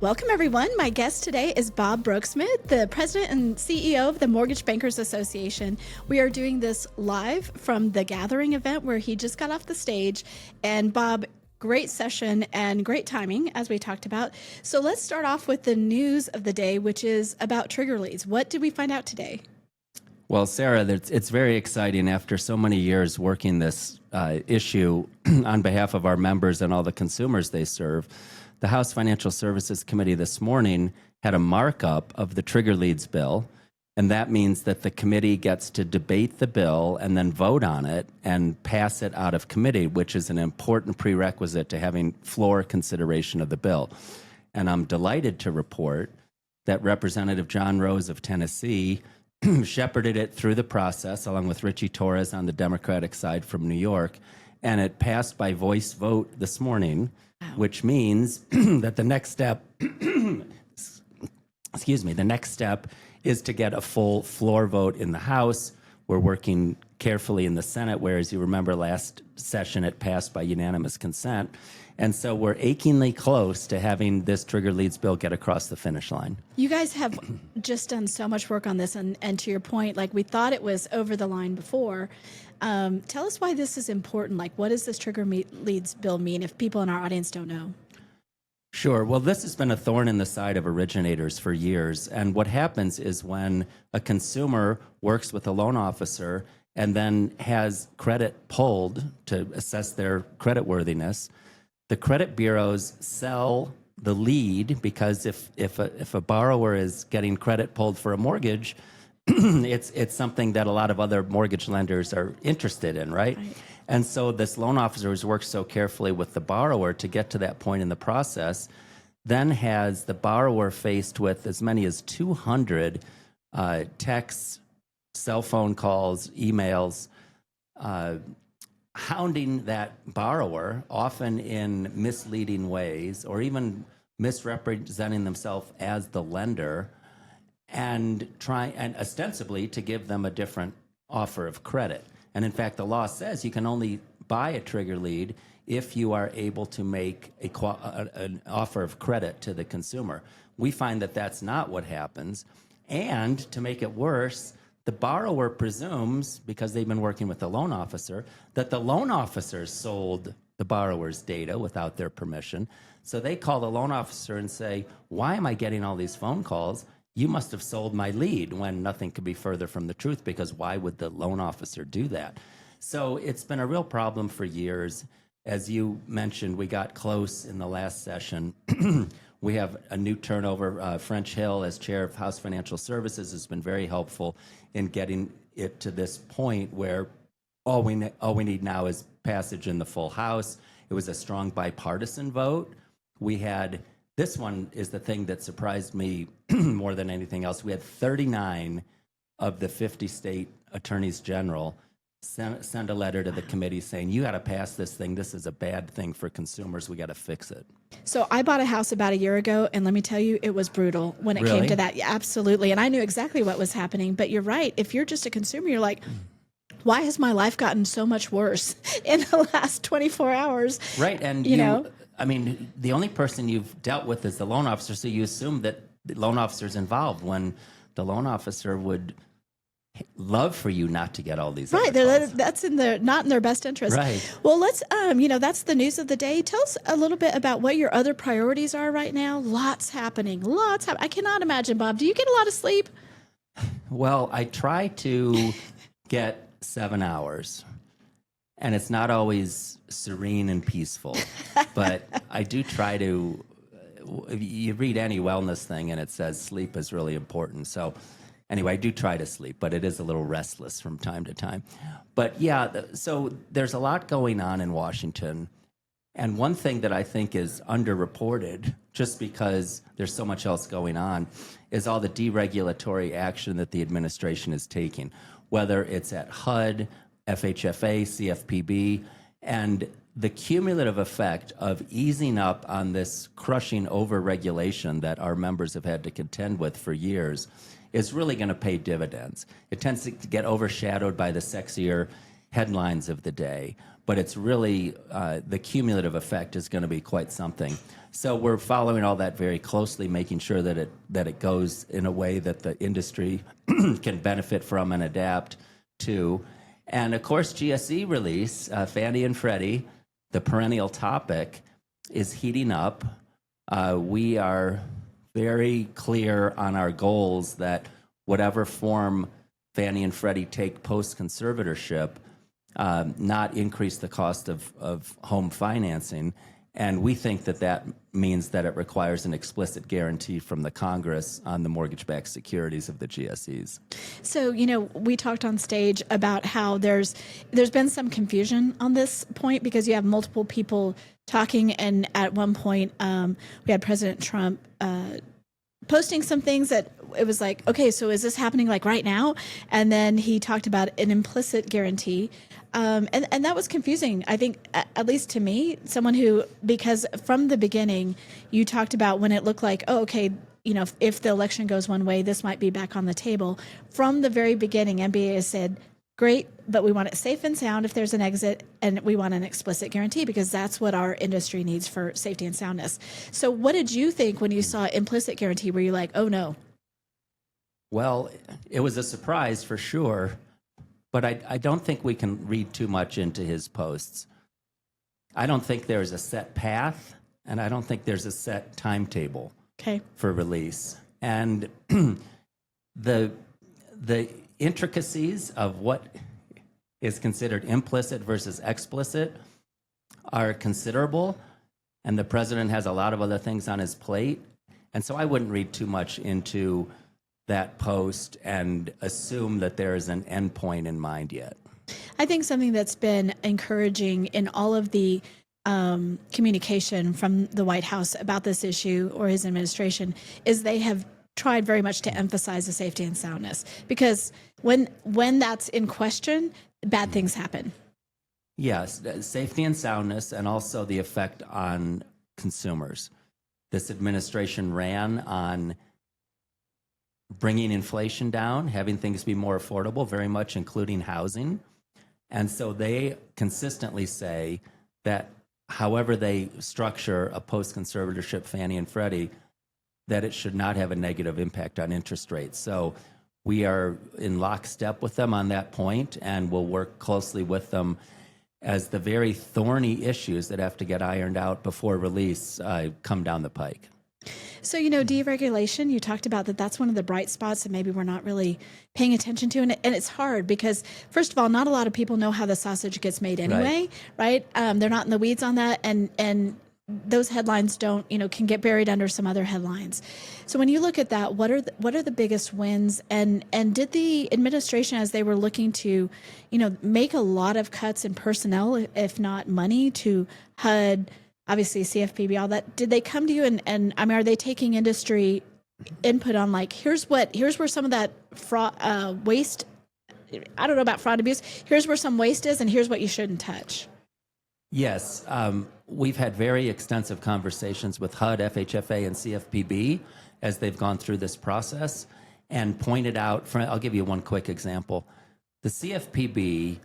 Welcome, everyone. My guest today is Bob Broeksmit, the president and CEO of the Mortgage Bankers Association. We are doing this live from the Gathering event where he just got off the stage. And Bob, great session and great timing, as we talked about. So let's start off with the news of the day, which is about trigger leads. What did we find out today? Well, Sarah, it's very exciting after so many years working this issue on behalf of our members and all the consumers they serve. The House Financial Services Committee this morning had a markup of the trigger leads bill, and that means that the committee gets to debate the bill and then vote on it and pass it out of committee, which is an important prerequisite to having floor consideration of the bill. And I'm delighted to report that Representative John Rose of Tennessee shepherded it through the process, along with Richie Torres on the Democratic side from New York, and it passed by voice vote this morning, which means that the next step, the next step is to get a full floor vote in the House. We're working carefully in the Senate, where, as you remember, last session it passed by unanimous consent. And so we're achingly close to having this trigger leads bill get across the finish line. You guys have just done so much work on this. And to your point, like, we thought it was over the line before. Tell us why this is important. Like, what does this trigger leads bill mean if people in our audience don't know? Sure. Well, this has been a thorn in the side of originators for years. And what happens is when a consumer works with a loan officer and then has credit pulled to assess their creditworthiness, the credit bureaus sell the lead, because if a borrower is getting credit pulled for a mortgage, it's something that a lot of other mortgage lenders are interested in, right? And so this loan officer who's worked so carefully with the borrower to get to that point in the process then has the borrower faced with as many as 200 texts, cell phone calls, emails, hounding that borrower, often in misleading ways or even misrepresenting themselves as the lender, and ostensibly to give them a different offer of credit. And in fact, the law says you can only buy a trigger lead if you are able to make an offer of credit to the consumer. We find that that's not what happens. And to make it worse, the borrower presumes, because they've been working with the loan officer, that the loan officer sold the borrower's data without their permission. So they call the loan officer and say, "Why am I getting all these phone calls? You must have sold my lead," when nothing could be further from the truth, because why would the loan officer do that? So it's been a real problem for years. As you mentioned, we got close in the last session. We have a new turnover. French Hill, as chair of House Financial Services, has been very helpful in getting it to this point where all we need now is passage in the full House. It was a strong bipartisan vote. We had, this one is the thing that surprised me more than anything else. We had 39 of the 50 state attorneys general send a letter to the committee saying, "You got to pass this thing. This is a bad thing for consumers. We got to fix it." So I bought a house about a year ago, and let me tell you, it was brutal when it came to that. Yeah, absolutely. And I knew exactly what was happening. But you're right. If you're just a consumer, you're like, why has my life gotten so much worse in the last 24 hours? Right. And you know, I mean, the only person you've dealt with is the loan officer. So you assume that the loan officer's involved, when the loan officer would love for you not to get all these right. That's not in their best interest. Right. Well, let's that's the news of the day. Tell us a little bit about what your other priorities are right now. Lots happening. I cannot imagine, Bob. Do you get a lot of sleep? Well, I try to get 7 hours, and it's not always serene and peaceful, but I do try to. You read any wellness thing, and it says sleep is really important. So anyway, I do try to sleep, but it is a little restless from time to time. But yeah, so there's a lot going on in Washington. And one thing that I think is underreported, just because there's so much else going on, is all the deregulatory action that the administration is taking, whether it's at HUD, FHFA, CFPB, and the cumulative effect of easing up on this crushing overregulation that our members have had to contend with for years is really going to pay dividends. It tends to get overshadowed by the sexier headlines of the day, but it's really the cumulative effect is going to be quite something. So we're following all that very closely, making sure that it goes in a way that the industry can benefit from and adapt to. And of course, GSE release, Fannie and Freddie, the perennial topic, is heating up. We are very clear on our goals that whatever form Fannie and Freddie take post-conservatorship, not increase the cost of home financing. And we think that means that it requires an explicit guarantee from the Congress on the mortgage-backed securities of the GSEs. So, we talked on stage about how there's been some confusion on this point because you have multiple people talking, and at one point we had President Trump posting some things that it was like, okay, so is this happening like right now? And then he talked about an implicit guarantee. And that was confusing, I think, at least to me, someone who, because from the beginning, you talked about when it looked like, oh, okay, if the election goes one way, this might be back on the table. From the very beginning, MBA has said, great, but we want it safe and sound if there's an exit, and we want an explicit guarantee because that's what our industry needs for safety and soundness. So what did you think when you saw implicit guarantee? Were you like, oh, no? Well, it was a surprise for sure. But I don't think we can read too much into his posts. I don't think there's a set path, and I don't think there's a set timetable for release. And the intricacies of what is considered implicit versus explicit are considerable, and the president has a lot of other things on his plate. And so I wouldn't read too much into that post and assume that there is an endpoint in mind yet. I think something that's been encouraging in all of the communication from the White House about this issue or his administration is they have tried very much to emphasize the safety and soundness, because when that's in question, bad things happen. Yes, safety and soundness, and also the effect on consumers. This administration ran on bringing inflation down, having things be more affordable, very much including housing. And so they consistently say that however they structure a post-conservatorship Fannie and Freddie, that it should not have a negative impact on interest rates. So we are in lockstep with them on that point, and we'll work closely with them as the very thorny issues that have to get ironed out before release come down the pike. So, deregulation, you talked about that's one of the bright spots that maybe we're not really paying attention to. And it's hard because, first of all, not a lot of people know how the sausage gets made anyway, right? They're not in the weeds on that. And those headlines can get buried under some other headlines. So when you look at that, what are the biggest wins? And did the administration, as they were looking to, make a lot of cuts in personnel, if not money, to HUD, obviously CFPB, all that, did they come to you and I mean, are they taking industry input on like, here's where some of that fraud, waste, I don't know about fraud abuse, here's where some waste is and here's what you shouldn't touch? Yes, we've had very extensive conversations with HUD, FHFA, and CFPB as they've gone through this process and pointed out, I'll give you one quick example. The CFPB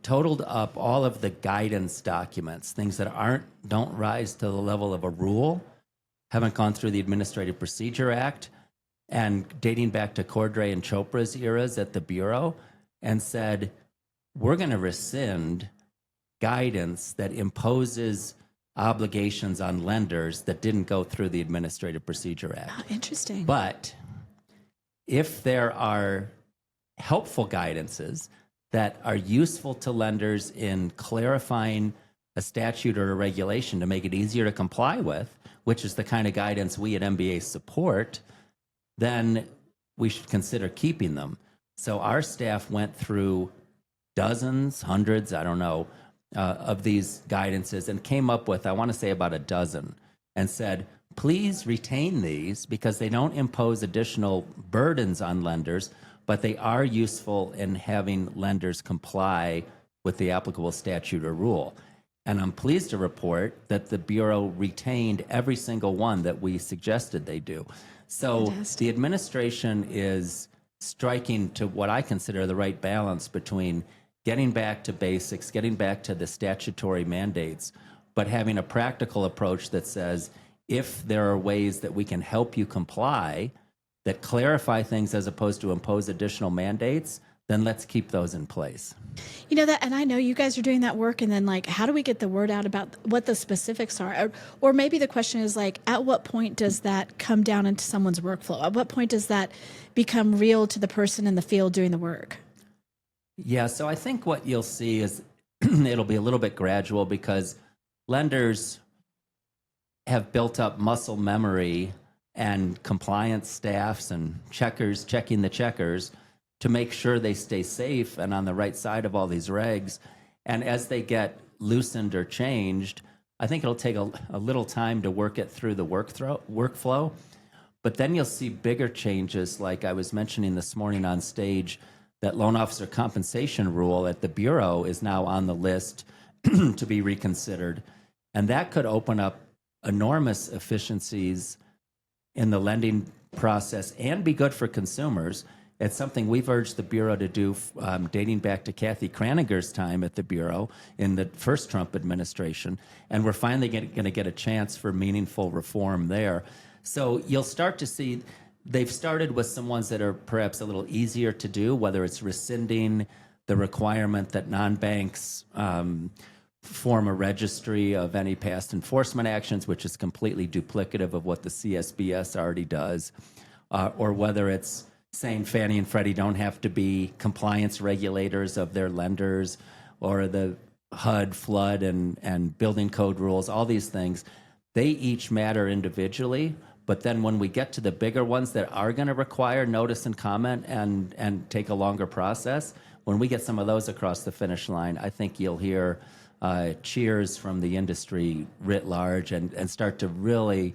totaled up all of the guidance documents, things that don't rise to the level of a rule, haven't gone through the Administrative Procedure Act, and dating back to Cordray and Chopra's eras at the Bureau, and said, we're going to rescind guidance that imposes obligations on lenders that didn't go through the Administrative Procedure Act. Oh, interesting. But if there are helpful guidances that are useful to lenders in clarifying a statute or a regulation to make it easier to comply with, which is the kind of guidance we at MBA support, then we should consider keeping them. So our staff went through dozens, hundreds, I don't know, of these guidances and came up with, I want to say about a dozen, and said, please retain these because they don't impose additional burdens on lenders, but they are useful in having lenders comply with the applicable statute or rule. And I'm pleased to report that the Bureau retained every single one that we suggested they do. So Fantastic. The administration is striking to what I consider the right balance between getting back to basics, getting back to the statutory mandates, but having a practical approach that says, if there are ways that we can help you comply that clarify things as opposed to impose additional mandates, then let's keep those in place. You know that, and I know you guys are doing that work, and then like, how do we get the word out about what the specifics are? Or maybe the question is like, at what point does that come down into someone's workflow? At what point does that become real to the person in the field doing the work? Yeah, so I think what you'll see is it'll be a little bit gradual because lenders have built up muscle memory and compliance staffs and checkers checking the checkers to make sure they stay safe and on the right side of all these regs. And as they get loosened or changed, I think it'll take a little time to work it through the workflow. But then you'll see bigger changes, like I was mentioning this morning on stage, that loan officer compensation rule at the Bureau is now on the list to be reconsidered. And that could open up enormous efficiencies in the lending process and be good for consumers. It's something we've urged the Bureau to do dating back to Kathy Kraninger's time at the Bureau in the first Trump administration. And we're finally going to get a chance for meaningful reform there. So you'll start to see they've started with some ones that are perhaps a little easier to do, whether it's rescinding the requirement that non-banks form a registry of any past enforcement actions, which is completely duplicative of what the CSBS already does, or whether it's saying Fannie and Freddie don't have to be compliance regulators of their lenders, or the HUD, flood, and building code rules, all these things. They each matter individually, but then when we get to the bigger ones that are going to require notice and comment and take a longer process, when we get some of those across the finish line, I think you'll hear cheers from the industry writ large and start to really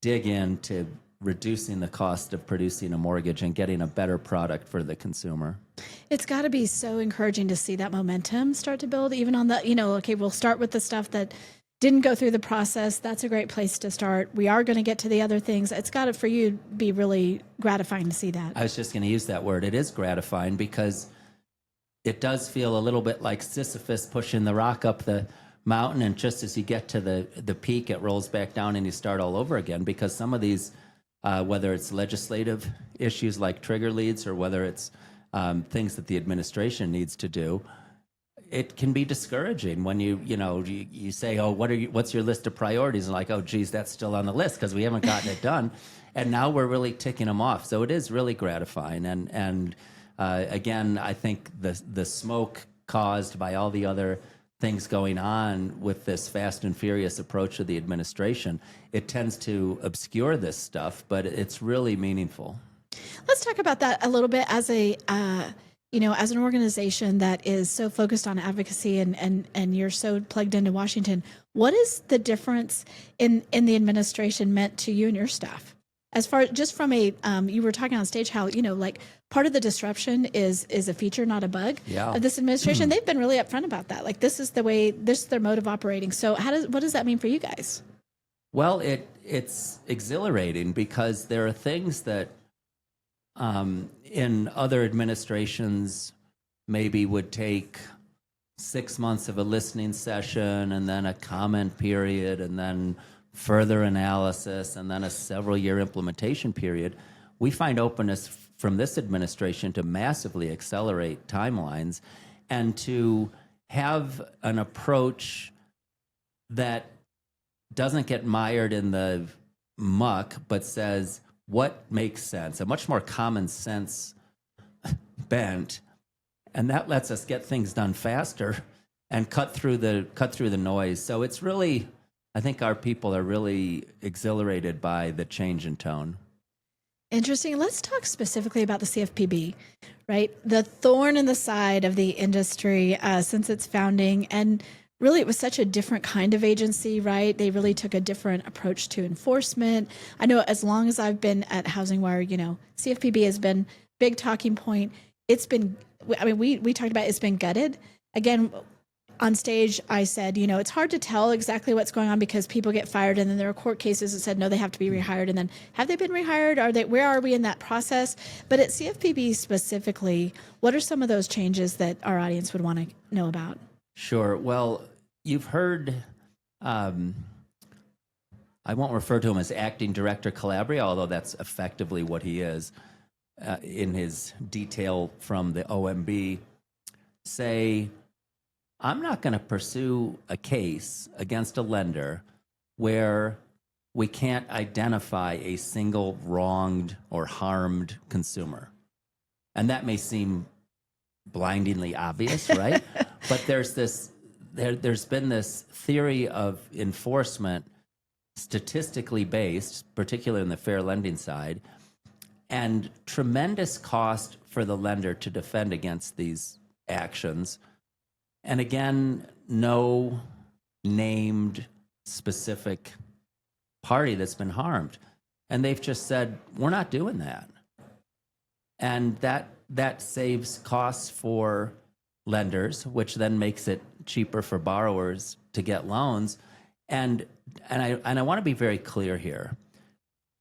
dig into reducing the cost of producing a mortgage and getting a better product for the consumer. It's got to be so encouraging to see that momentum start to build, even on the, okay, we'll start with the stuff that didn't go through the process. That's a great place to start. We are going to get to the other things. It's got to, for you, be really gratifying to see that. I was just going to use that word. It is gratifying because it does feel a little bit like Sisyphus pushing the rock up the mountain, and just as you get to the peak, it rolls back down and you start all over again, because some of these, whether it's legislative issues like trigger leads or whether it's things that the administration needs to do, it can be discouraging when you say, oh, what's your list of priorities? And like, oh, geez, that's still on the list because we haven't gotten it done. And now we're really ticking them off. So it is really gratifying. And again, I think the smoke caused by all the other things going on with this fast and furious approach of the administration, it tends to obscure this stuff, but it's really meaningful. Let's talk about that a little bit as as an organization that is so focused on advocacy and you're so plugged into Washington. What is the difference in the administration meant to you and your staff? As far just from you were talking on stage how, like part of the disruption is a feature, not a bug of this administration. They've been really upfront about that. Like this is their mode of operating. So what does that mean for you guys? Well, it's exhilarating because there are things that in other administrations maybe would take 6 months of a listening session and then a comment period and then further analysis and then a several-year implementation period. We find openness from this administration to massively accelerate timelines and to have an approach that doesn't get mired in the muck, but says what makes sense, a much more common sense bent, and that lets us get things done faster and cut through the noise. So it's really, I think our people are really exhilarated by the change in tone. Interesting. Let's talk specifically about the CFPB, right? The thorn in the side of the industry since its founding. And really, it was such a different kind of agency, right? They really took a different approach to enforcement. I know as long as I've been at HousingWire, CFPB has been big talking point. It's been, we talked about it's been gutted. Again, on stage, I said, it's hard to tell exactly what's going on because people get fired, and then there are court cases that said no, they have to be rehired, and then have they been rehired? Where are we in that process? But at CFPB specifically, what are some of those changes that our audience would want to know about? Sure. Well, you've heard. I won't refer to him as acting director Calabria, although that's effectively what he is in his detail from the OMB, say, I'm not going to pursue a case against a lender where we can't identify a single wronged or harmed consumer. And that may seem blindingly obvious, right? But there's been this theory of enforcement, statistically based, particularly in the fair lending side, and tremendous cost for the lender to defend against these actions. And again, no named specific party that's been harmed. And they've just said, we're not doing that. And that saves costs for lenders, which then makes it cheaper for borrowers to get loans. And I want to be very clear here.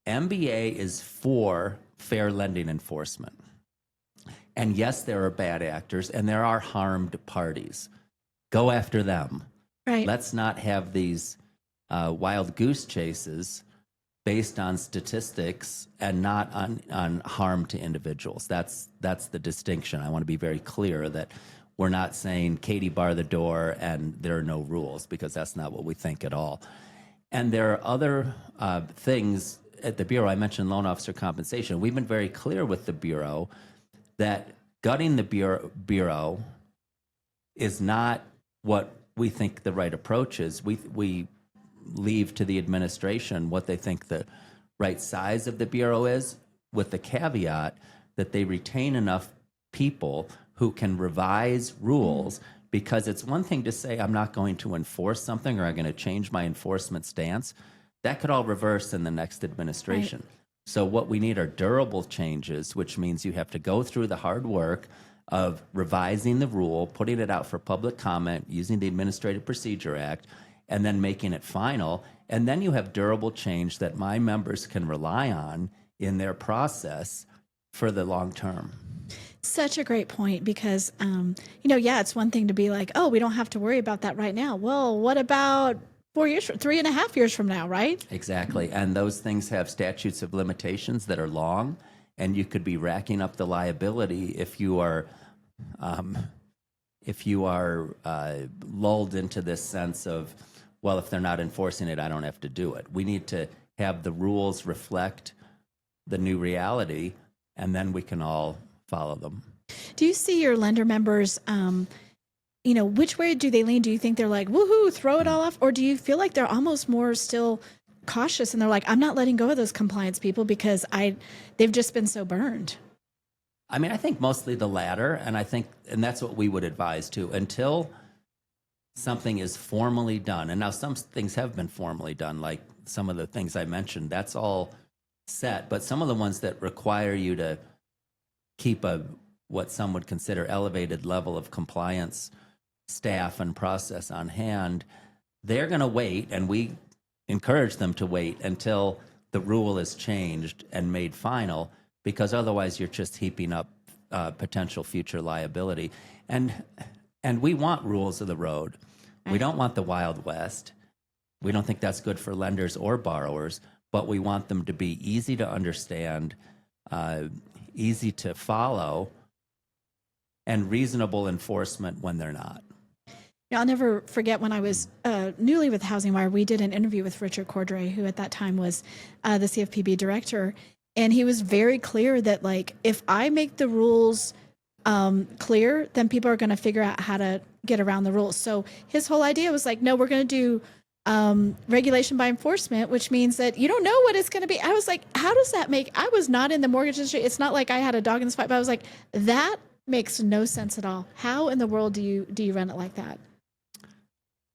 MBA is for fair lending enforcement. And yes, there are bad actors and there are harmed parties. Go after them. Right. Let's not have these wild goose chases based on statistics and not on harm to individuals. That's the distinction. I want to be very clear that we're not saying Katie bar the door and there are no rules, because that's not what we think at all. And there are other things at the Bureau. I mentioned loan officer compensation. We've been very clear with the Bureau that gutting the Bureau is not what we think the right approach is. We leave to the administration what they think the right size of the Bureau is, with the caveat that they retain enough people who can revise rules, because it's one thing to say, I'm not going to enforce something or I'm going to change my enforcement stance. That could all reverse in the next administration. Right. So what we need are durable changes, which means you have to go through the hard work of revising the rule, putting it out for public comment, using the Administrative Procedure Act, and then making it final. And then you have durable change that my members can rely on in their process for the long term. Such a great point, because, it's one thing to be like, oh, we don't have to worry about that right now. Well, what about 3.5 years from now, right? Exactly. And those things have statutes of limitations that are long, and you could be racking up the liability if you are lulled into this sense of, well, if they're not enforcing it, I don't have to do it. We need to have the rules reflect the new reality, and then we can all follow them. Do you see your lender members, which way do they lean? Do you think they're like, woohoo, throw it all off? Or do you feel like they're almost more still cautious and they're like, I'm not letting go of those compliance people because they've just been so burned? I mean, I think mostly the latter, and that's what we would advise too, until something is formally done. And now some things have been formally done, like some of the things I mentioned, that's all set. But some of the ones that require you to keep what some would consider elevated level of compliance staff and process on hand, they're going to wait, and we encourage them to wait until the rule is changed and made final, because otherwise you're just heaping up potential future liability. And we want rules of the road. We don't want the Wild West. We don't think that's good for lenders or borrowers, but we want them to be easy to understand, easy to follow, and reasonable enforcement when they're not. I'll never forget when I was newly with HousingWire, we did an interview with Richard Cordray, who at that time was the CFPB director. And he was very clear that, like, if I make the rules clear, then people are going to figure out how to get around the rules. So his whole idea was like, no, we're going to do regulation by enforcement, which means that you don't know what it's going to be. I was like, how does that make? I was not in the mortgage industry. It's not like I had a dog in this fight, but I was like, that makes no sense at all. How in the world do you run it like that?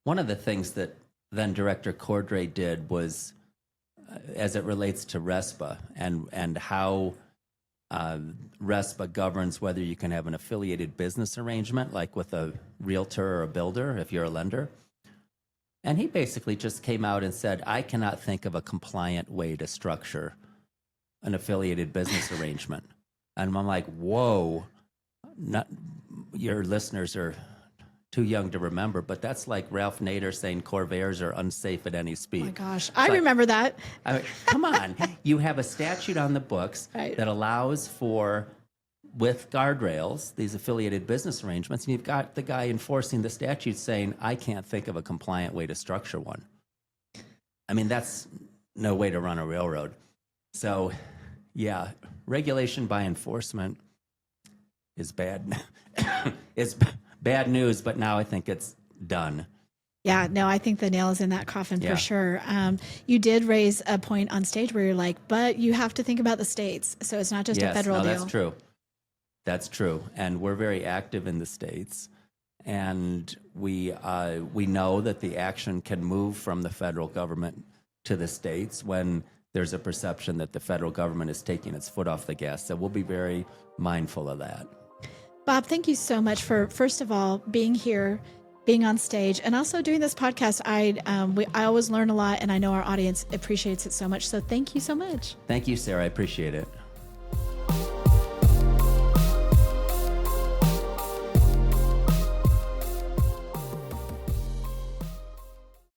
One of the things that then Director Cordray did was, as it relates to RESPA and how RESPA governs whether you can have an affiliated business arrangement, like with a realtor or a builder, if you're a lender. And he basically just came out and said, I cannot think of a compliant way to structure an affiliated business arrangement. And I'm like, whoa, your listeners are too young to remember, but that's like Ralph Nader saying Corvairs are unsafe at any speed. Oh my gosh, I remember that. I mean, come on. You have a statute on the books that allows for, with guardrails, these affiliated business arrangements, and you've got the guy enforcing the statute saying, I can't think of a compliant way to structure one. I mean, that's no way to run a railroad. So, yeah, regulation by enforcement is bad. It's bad news, but now I think it's done. Yeah, no, I think the nail is in that coffin for sure. You did raise a point on stage where you're like, but you have to think about the states. So it's not just a federal deal. That's true. That's true. And we're very active in the states. And we know that the action can move from the federal government to the states when there's a perception that the federal government is taking its foot off the gas. So we'll be very mindful of that. Bob, thank you so much for, first of all, being here, being on stage, and also doing this podcast. I always learn a lot, and I know our audience appreciates it so much. So thank you so much. Thank you, Sarah. I appreciate it.